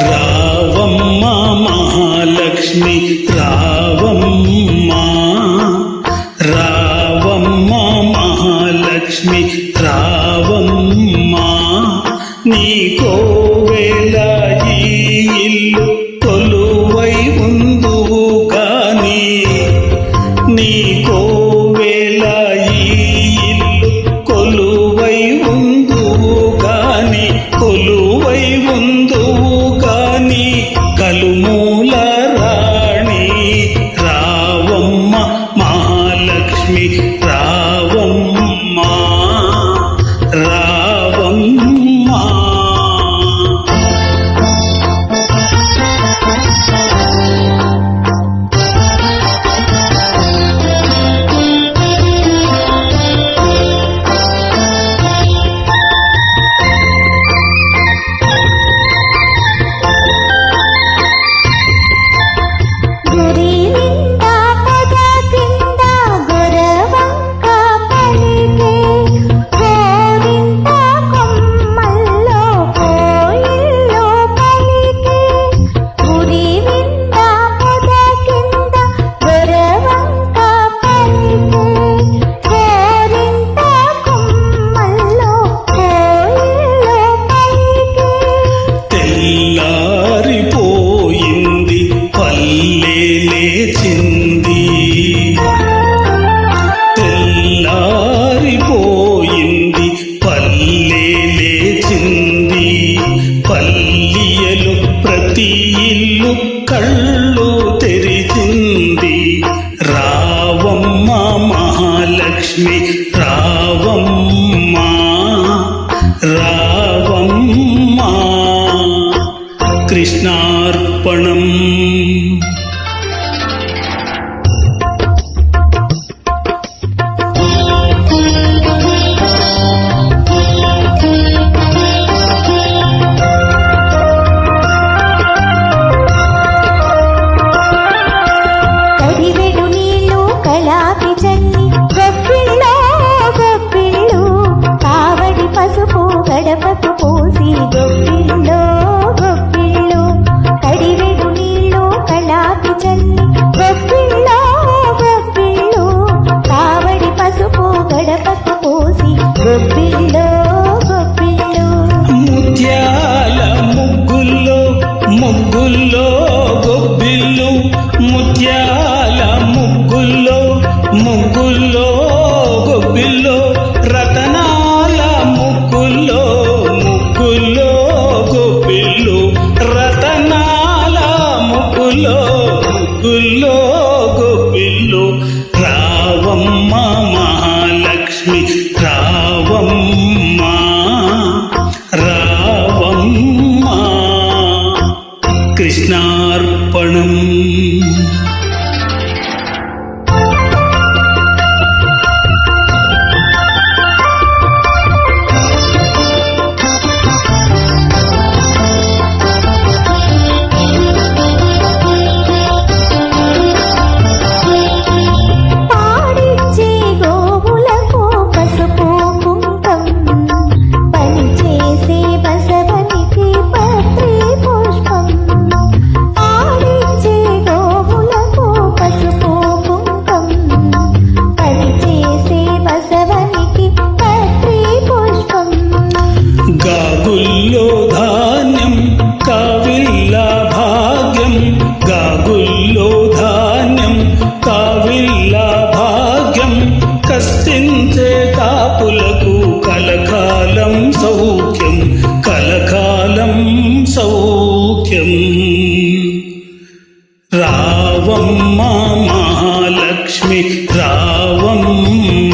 రావమ్మ మహాలక్ష్మి రావమ్మ, రావమ్మ మహాలక్ష్మి రావమ్మ, నీ కోవెల ఈ ఇల్లు కొలువై ఉందువు కాని, నీ కోవెల ఈ ఇల్లు కొలువై ఉందువు కాని, కొలువై ఉందువు కాని కలుమూల రాణి రావమ్మ మహాలక్ష్మి రావమ్మ, రావమ్మ. తెల్లారిపోయింది పల్లె లేచింది, తెల్లారిపోయింది పల్లె లేచింది, పల్లియలు ప్రతి ఇల్లు కళ్ళు తెరిచింది. రావమ్మ మహాలక్ష్మి రావమ్మ, రావమ్మ. కృష్ణార్పణం. కడివెడు నీళ్ళు కలాపి చల్లి గొప్పిళ్ళో గొప్పిళ్ళు, కావడి పసుపు గడపకు పోసి గొప్పిళ్ళో గొప్పిళ్ళు, కడివెడు నీళ్ళు కలాపి చల్లి గొప్పిళ్ళో గొప్పిళ్ళు, కావడి పసుపు గడపకు పోసి గొప్పిళ్ళో గొప్పిళ్ళు. ముత్యాల ముగ్గుల్లో ముగ్గుల్లో గొబ్బిళ్ళు, ముత్యాల ముగ్గుల్లో ముగ్గుల్లో గొబ్బిల్లో, రతనాల ముగ్గుల్లో ముగ్గుల్లో గొబ్బిళ్ళు, రతనాల ముగ్గుల్లో ముగ్గుల్లో గొబ్బిళ్ళు. రావమ్మ మహాలక్ష్మి రావమ్మ, రావమ్మ. కృష్ణార్పణం. పాడిచ్చే గోవులకు పసుపు కుంకం, పనిచేసే బసవనికి పత్రి పుష్పం. పాడిచ్చే గోవులకు పసుపు కుంకం, పనిచేసే బసవనికి పత్రి పుష్పం. గాగుల్లో ధాన్యం కావిల్ల భాగ్యం, గాగుల్లో ధాన్యం కావిల్ల భాగ్యం, కష్టించే కాపులకు కలకాలం సౌఖ్యం, కలకాలం సౌఖ్యం. రావమ్మ మహాలక్ష్మి రావమ్మ,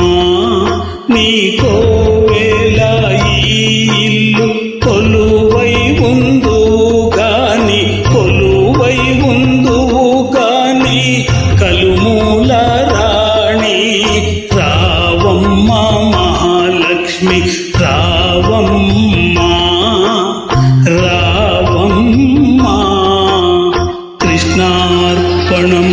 నీ కోవెల ఈ ఇల్లు కొలువై ఉందువు కాని, కొలువై ఉందువు కాని కలుమూల రాణి రావమ్మ మహాలక్ష్మి రావమ్మ, రావమ్మ. కృష్ణార్పణం.